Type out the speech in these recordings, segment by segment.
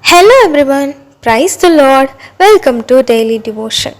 Hello everyone, praise the Lord, welcome to Daily Devotion.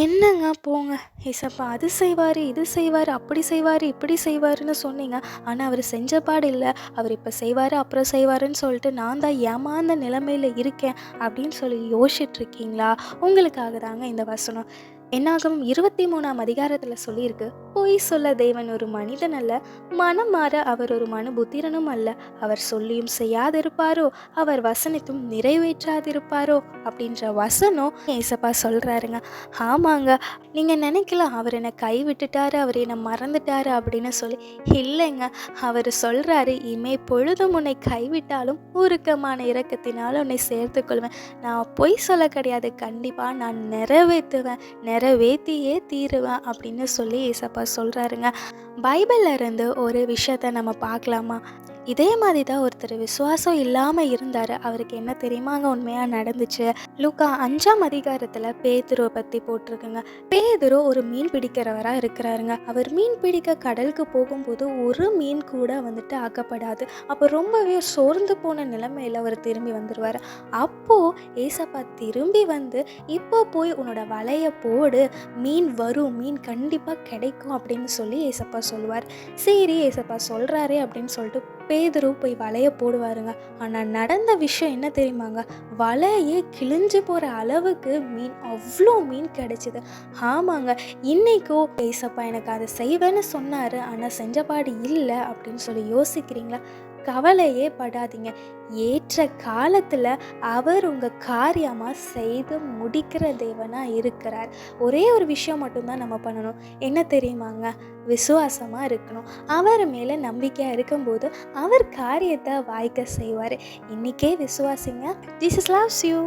என்னங்க போங்க ஏசப்பா, அது செய்வார், இது செய்வார், அப்படி செய்வார், இப்படி செய்வாருன்னு சொன்னீங்க. ஆனால் அவர் செஞ்ச பாடு இல்லை. அவர் இப்போ செய்வார், அப்புறம் செய்வாருன்னு சொல்லிட்டு நான் தான் ஏமாந்த நிலைமையில் இருக்கேன் அப்படின்னு சொல்லி யோசிச்சுட்ருக்கீங்களா? உங்களுக்காக தாங்க இந்த வசனம். என்னாகும் 23ஆம் அதிகாரத்தில் சொல்லியிருக்கு, பொய் சொல்ல தேவன் ஒரு மனிதன் அல்ல, மனம் மாற அவர் ஒரு மனுபுத்திரனும் அல்ல. அவர் சொல்லியும் செய்யாதிருப்பாரோ, அவர் வசனித்தும் நிறைவேற்றாதிருப்பாரோ அப்படின்ற வசனம் ஏசப்பா சொல்கிறாருங்க. ஆமாங்க, நீங்கள் நினைக்கலாம் அவர் என்னை கைவிட்டுட்டாரு, அவர் என்னை மறந்துட்டாரு அப்படின்னு சொல்லி. இல்லைங்க, அவர் சொல்கிறாரு, இமை பொழுதும் உன்னை கைவிட்டாலும் உருக்கமான இரக்கத்தினால் உன்னை சேர்த்துக்கொள்வேன். நான் பொய் சொல்ல கிடையாது, கண்டிப்பாக நான் நிறைவேற்றியே தீருவேன் அப்படின்னு சொல்லி ஏசப்பா சொல்கிறாருங்க. பைபிளில் இருந்து ஒரு விஷயத்தை நம்ம பார்க்கலாமா? இதே மாதிரி தான் ஒருத்தர் விசுவாசம் இல்லாமல் இருந்தார். அவருக்கு என்ன தெரியுமாங்க உண்மையாக நடந்துச்சு? லூக்கா 5ஆம் அதிகாரத்தில் பேதுருவை பற்றி போட்டிருக்குங்க. பேதுரு ஒரு மீன் பிடிக்கிறவராக இருக்கிறாருங்க. அவர் மீன் பிடிக்க கடலுக்கு போகும்போது ஒரு மீன் கூட வந்துட்டு அகப்படாது. அப்போ ரொம்பவே சோர்ந்து போன நிலைமையில் அவர் திரும்பி வந்துடுவார். அப்போது ஏசப்பா திரும்பி வந்து, இப்போ போய் உன்னோட வலையை போடு, மீன் வரும், மீன் கண்டிப்பாக கிடைக்கும் அப்படின்னு சொல்லி ஏசப்பா சொல்லுவார். சரி ஏசப்பா சொல்கிறாரே அப்படின்னு சொல்லிட்டு பேதுரு போய் வலையை போடுவாருங்க. ஆனால் நடந்த விஷயம் என்ன தெரியுமாங்க? வலையே கிழிஞ்சு போகிற அளவுக்கு அவ்வளோ மீன் கிடைச்சிது. ஆமாங்க, இன்றைக்கும் ஏசப்பா எனக்கு அதை செய்வேன்னு சொன்னார், ஆனால் செஞ்சபாடு இல்லை அப்படின்னு சொல்லி யோசிக்கிறீங்களா? கவலையே படாதீங்க. ஏற்ற காலத்தில் அவர் உங்கள் காரியமாக செய்து முடிக்கிற தேவனாக இருக்கிறார். ஒரே ஒரு விஷயம் மட்டும்தான் நம்ம பண்ணணும். என்ன தெரியுமாங்க? விசுவாசமாக இருக்கணும். அவர் மேலே நம்பிக்கையாக இருக்கும்போது அவர் காரியத்தை வாய்க்க செய்வார். இன்றைக்கே விசுவாசிங்க. Jesus loves you.